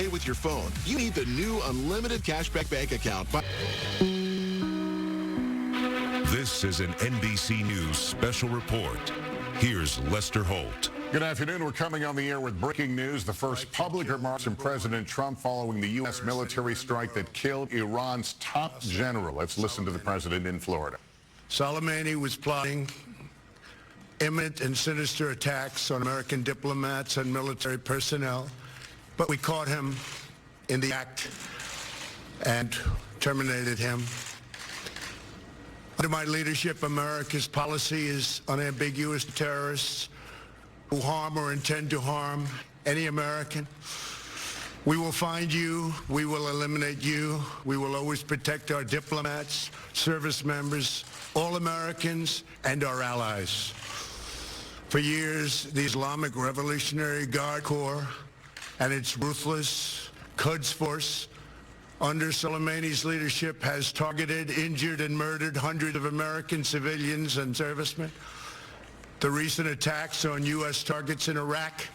pay with your phone, you need the new Unlimited Cashback Bank account. This is an NBC News special report. Here's Lester Holt. Good afternoon. We're coming on the air with breaking news. The first public remarks from President Trump following the U.S. military strike that killed Iran's top general. Let's listen to the president in Florida. Soleimani was plotting imminent and sinister attacks on American diplomats and military personnel, but we caught him in the act and terminated him. Under my leadership, America's policy is unambiguous to terrorists who harm or intend to harm any American. We will find you. We will eliminate you. We will always protect our diplomats, service members, all Americans, and our allies. For years, the Islamic Revolutionary Guard Corps and its ruthless Quds Force under Soleimani's leadership has targeted, injured, and murdered hundreds of American civilians and servicemen. The recent attacks on U.S. targets in Iraq,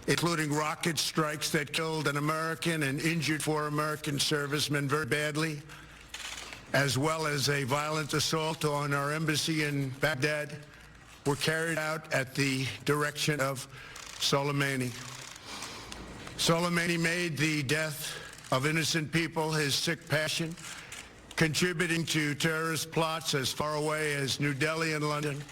including rocket strikes that killed an American and injured 4 American servicemen very badly, as well as a violent assault on our embassy in Baghdad, were carried out at the direction of Soleimani. Soleimani made the death of innocent people his sick passion, contributing to terrorist plots as far away as New Delhi and London.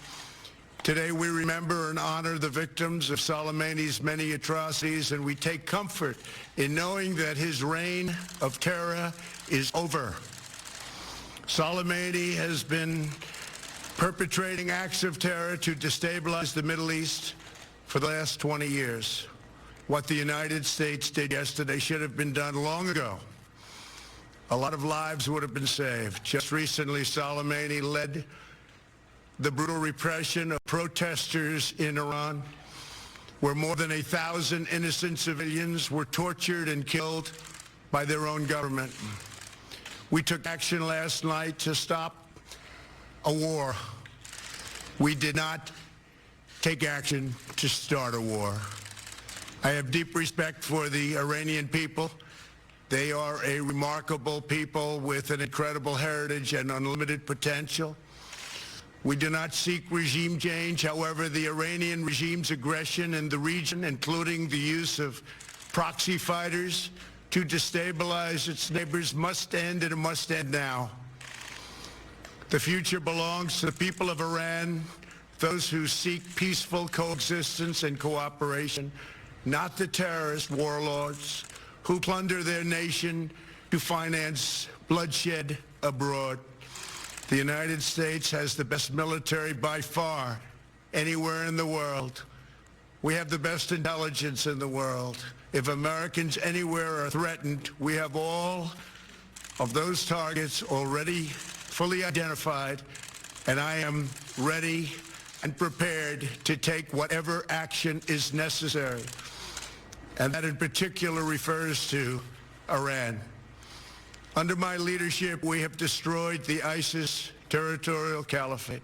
Today we remember and honor the victims of Soleimani's many atrocities, and we take comfort in knowing that his reign of terror is over. Soleimani has been perpetrating acts of terror to destabilize the Middle East for the last 20 years. What the United States did yesterday should have been done long ago. A lot of lives would have been saved. Just recently, Soleimani led the brutal repression of protesters in Iran, where more than 1,000 innocent civilians were tortured and killed by their own government. We took action last night to stop a war. We did not take action to start a war. I have deep respect for the Iranian people. They are a remarkable people with an incredible heritage and unlimited potential. We do not seek regime change. However, the Iranian regime's aggression in the region, including the use of proxy fighters to destabilize its neighbors, must end, and it must end now. The future belongs to the people of Iran, those who seek peaceful coexistence and cooperation, not the terrorist warlords who plunder their nation to finance bloodshed abroad. The United States has the best military by far anywhere in the world. We have the best intelligence in the world. If Americans anywhere are threatened, we have all of those targets already fully identified, and I am ready and prepared to take whatever action is necessary. And that in particular refers to Iran. Under my leadership, we have destroyed the ISIS territorial caliphate.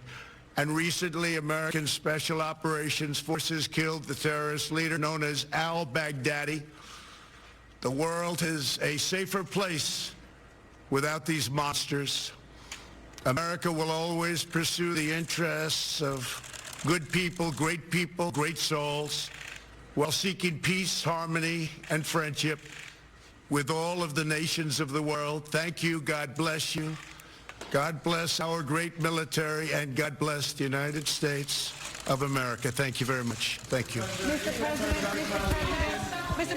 And recently, American Special Operations Forces killed the terrorist leader known as al-Baghdadi. The world is a safer place without these monsters. America will always pursue the interests of good people, great souls, while seeking peace, harmony, and friendship with all of the nations of the world. Thank you. God bless you. God bless our great military, and God bless the United States of America. Thank you very much. Thank you. Mr.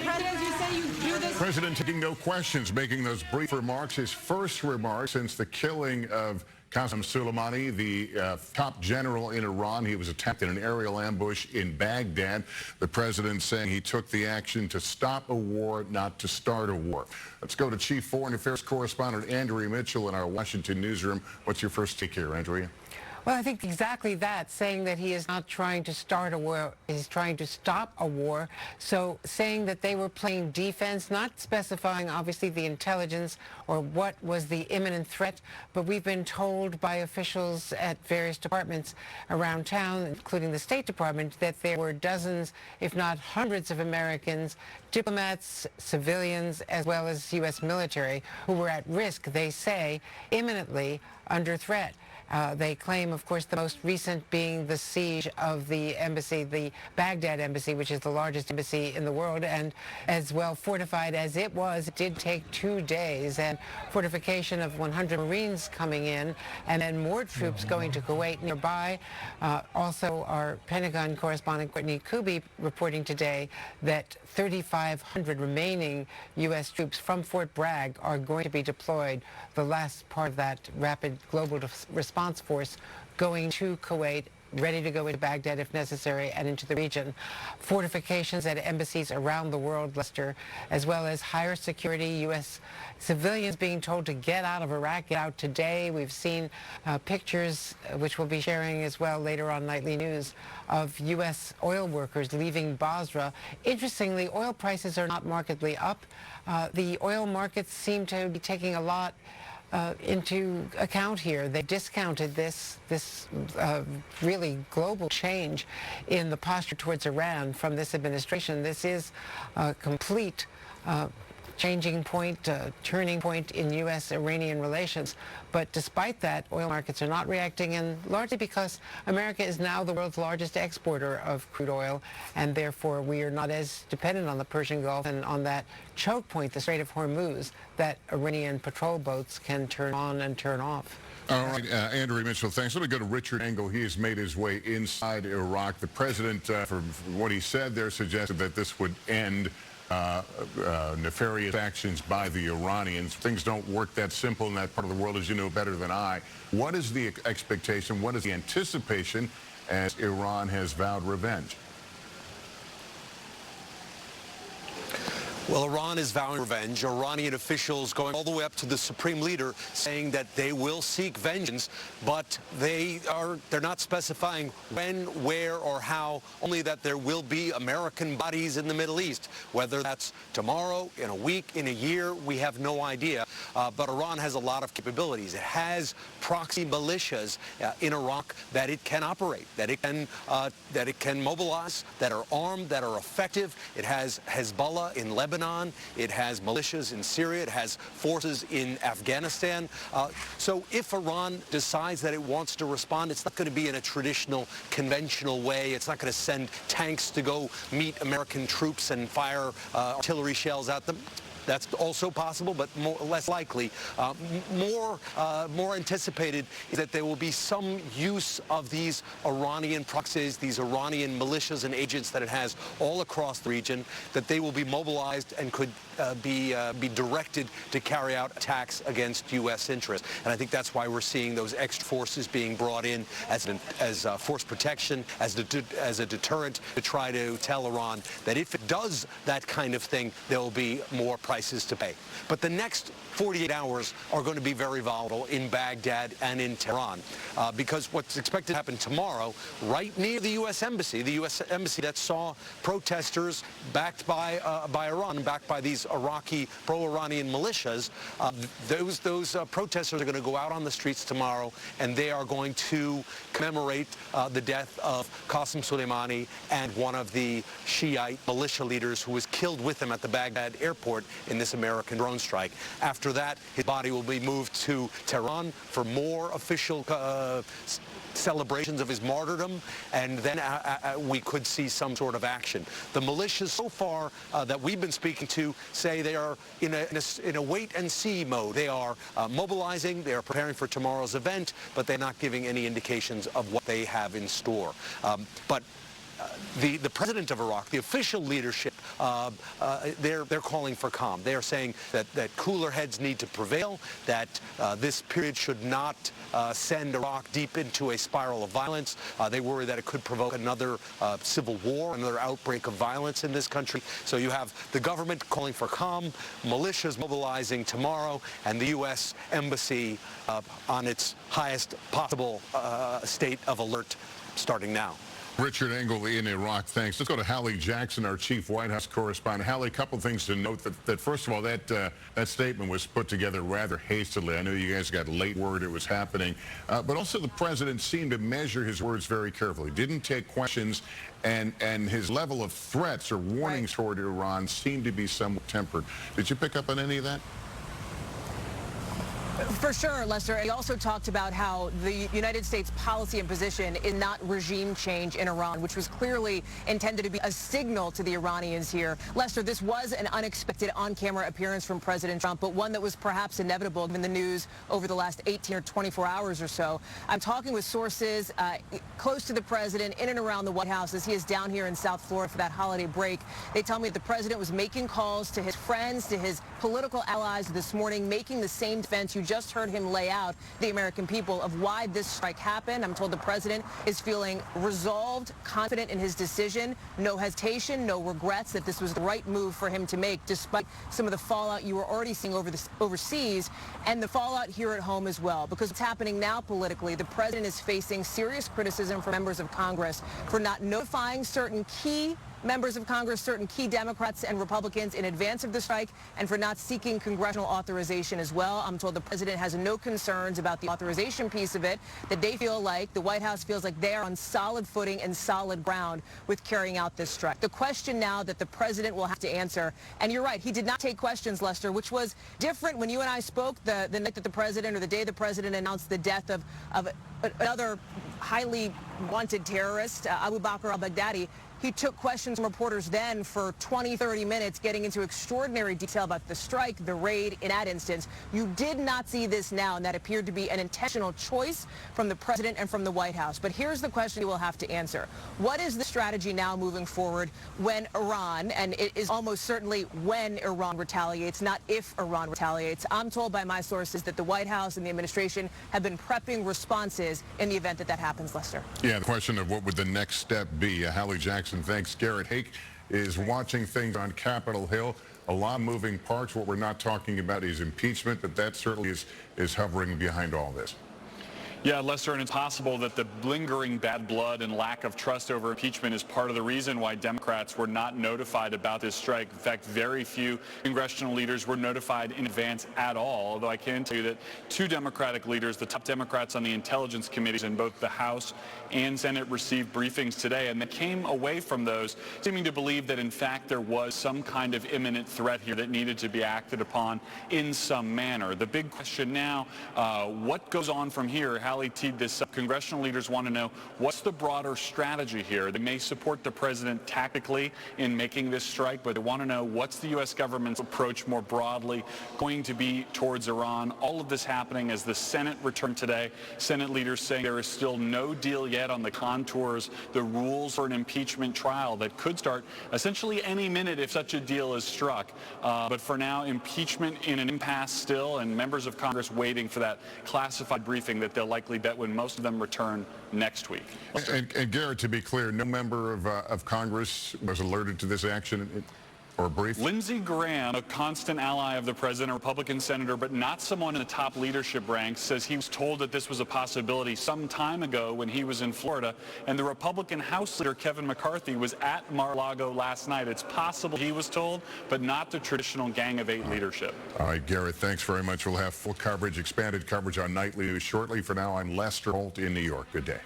President, you say you do this. President taking no questions, making those brief remarks. His first remarks since the killing of Qasem Soleimani, the top general in Iran. He was attacked in an aerial ambush in Baghdad. The president saying he took the action to stop a war, not to start a war. Let's go to Chief Foreign Affairs Correspondent Andrea Mitchell in our Washington newsroom. What's your first take here, Andrea? Well, I think exactly that, saying that he is not trying to start a war, he's trying to stop a war. So saying that they were playing defense, not specifying obviously the intelligence or what was the imminent threat, but we've been told by officials at various departments around town, including the State Department, that there were dozens, if not hundreds of Americans, diplomats, civilians, as well as U.S. military, who were at risk, they say, imminently under threat. They claim, of course, the most recent being the siege of the embassy, the Baghdad embassy, which is the largest embassy in the world, and as well fortified as it was, it did take 2 days, and fortification of 100 Marines coming in, and then more troops going to Kuwait nearby. Also, our Pentagon correspondent Courtney Kuby reporting today that 3,500 remaining U.S. troops from Fort Bragg are going to be deployed, the last part of that rapid global response force going to Kuwait, ready to go into Baghdad if necessary and into the region. Fortifications at embassies around the world, Lester, as well as higher security U.S. civilians being told to get out of Iraq, get out today. We've seen pictures, which we'll be sharing as well later on Nightly News, of U.S. oil workers leaving Basra. Interestingly, oil prices are not markedly up. The oil markets seem to be taking a lot into account here. They discounted this really global change in the posture towards Iran from this administration. This is a complete changing point, turning point in U.S.-Iranian relations. But despite that, oil markets are not reacting, and largely because America is now the world's largest exporter of crude oil, and therefore we are not as dependent on the Persian Gulf and on that choke point, the Strait of Hormuz, that Iranian patrol boats can turn on and turn off. All right, Andrew Mitchell, thanks. Let me go to Richard Engel. He has made his way inside Iraq. The president, from what he said there, suggested that this would end nefarious actions by the Iranians. Things don't work that simple in that part of the world, as you know better than I. What is the expectation? What is the anticipation as Iran has vowed revenge? Well, Iran is vowing revenge. Iranian officials going all the way up to the supreme leader saying that they will seek vengeance, but they're not specifying when, where, or how, only that there will be American bodies in the Middle East. Whether that's tomorrow, in a week, in a year, we have no idea. But Iran has a lot of capabilities. It has proxy militias in Iraq that it can operate, that it can mobilize, that are armed, that are effective. It has Hezbollah in Lebanon. It has militias in Syria. It has forces in Afghanistan. So if Iran decides that it wants to respond, it's not going to be in a traditional, conventional way. It's not going to send tanks to go meet American troops and fire artillery shells at them. That's also possible, but less likely. More anticipated is that there will be some use of these Iranian proxies, these Iranian militias and agents that it has all across the region, that they will be mobilized and could be directed to carry out attacks against U.S. interests. And I think that's why we're seeing those extra forces being brought in as force protection, as a deterrent to try to tell Iran that if it does that kind of thing, there will be more prices to pay. But the next 48 hours are going to be very volatile in Baghdad and in Tehran because what's expected to happen tomorrow, right near the U.S. Embassy that saw protesters backed by Iran, backed by these Iraqi pro-Iranian militias, those protesters are going to go out on the streets tomorrow, and they are going to commemorate the death of Qasem Soleimani and one of the Shiite militia leaders who was killed with him at the Baghdad airport in this American drone strike. After that, his body will be moved to Tehran for more official celebrations of his martyrdom, and then we could see some sort of action. The militias so far that we've been speaking to say they are in a wait-and-see mode. They are mobilizing, they are preparing for tomorrow's event, but they're not giving any indications of what they have in store. But the president of Iraq, the official leadership, they're calling for calm. They are saying that cooler heads need to prevail, that this period should not send Iraq deep into a spiral of violence. They worry that it could provoke another civil war, another outbreak of violence in this country. So you have the government calling for calm, militias mobilizing tomorrow, and the U.S. Embassy on its highest possible state of alert starting now. Richard Engel in Iraq, thanks. Let's go to Hallie Jackson, our chief White House correspondent. Hallie, a couple things to note. That first of all, that statement was put together rather hastily. I know you guys got late word it was happening. But also the president seemed to measure his words very carefully. Didn't take questions, and his level of threats or warnings toward Iran seemed to be somewhat tempered. Did you pick up on any of that? For sure, Lester. He also talked about how the United States policy and position is not regime change in Iran, which was clearly intended to be a signal to the Iranians here. Lester, this was an unexpected on-camera appearance from President Trump, but one that was perhaps inevitable given the news over the last 18 or 24 hours or so. I'm talking with sources close to the president in and around the White House as he is down here in South Florida for that holiday break. They tell me that the president was making calls to his friends, to his political allies this morning, making the same defense you just heard him lay out the American people of why this strike happened. I'm told the president is feeling resolved, confident in his decision, no hesitation, no regrets, that this was the right move for him to make, despite some of the fallout you were already seeing overseas and the fallout here at home as well. Because what's happening now politically, the president is facing serious criticism from members of Congress for not notifying certain key members of Congress, certain key Democrats and Republicans in advance of the strike, and for not seeking congressional authorization as well. I'm told the president has no concerns about the authorization piece of it, that they feel like, the White House feels like they are on solid footing and solid ground with carrying out this strike. The question now that the president will have to answer, and you're right, he did not take questions, Lester, which was different when you and I spoke the night that the president, or the day the president announced the death of another highly wanted terrorist, Abu Bakr al-Baghdadi. He took questions from reporters then for 20, 30 minutes, getting into extraordinary detail about the strike, the raid in that instance. You did not see this now, and that appeared to be an intentional choice from the president and from the White House. But here's the question you will have to answer. What is the strategy now moving forward when Iran, and it is almost certainly when Iran retaliates, not if Iran retaliates? I'm told by my sources that the White House and the administration have been prepping responses in the event that that happens, Lester. Yeah, the question of what would the next step be. Hallie Jackson, thanks. Garrett Hake is watching things on Capitol Hill. A lot of moving parts. What we're not talking about is impeachment, but that certainly is hovering behind all this. Yeah, Lester, and it's possible that the lingering bad blood and lack of trust over impeachment is part of the reason why Democrats were not notified about this strike. In fact, very few congressional leaders were notified in advance at all, although I can tell you that two Democratic leaders, the top Democrats on the intelligence committees in both the House and Senate, received briefings today, and they came away from those seeming to believe that, in fact, there was some kind of imminent threat here that needed to be acted upon in some manner. The big question now, what goes on from here? Hallie teed this up. Congressional leaders want to know what's the broader strategy here. They may support the president tactically in making this strike, but they want to know what's the U.S. government's approach more broadly going to be towards Iran. All of this happening as the Senate returned today. Senate leaders saying there is still no deal yet on the contours, the rules for an impeachment trial that could start essentially any minute if such a deal is struck. But for now, impeachment in an impasse still, and members of Congress waiting for that classified briefing that they'll likely bet when most of them return next week. And Garrett, to be clear, no member of Congress was alerted to this action or brief? Lindsey Graham, a constant ally of the president, a Republican senator, but not someone in the top leadership ranks, says he was told that this was a possibility some time ago when he was in Florida. And the Republican House leader, Kevin McCarthy, was at Mar-a-Lago last night. It's possible he was told, but not the traditional Gang of Eight leadership. All right, Garrett, thanks very much. We'll have full coverage, expanded coverage on Nightly News shortly. For now, I'm Lester Holt in New York. Good day.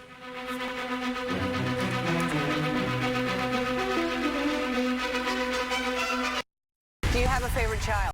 Do you have a favorite child?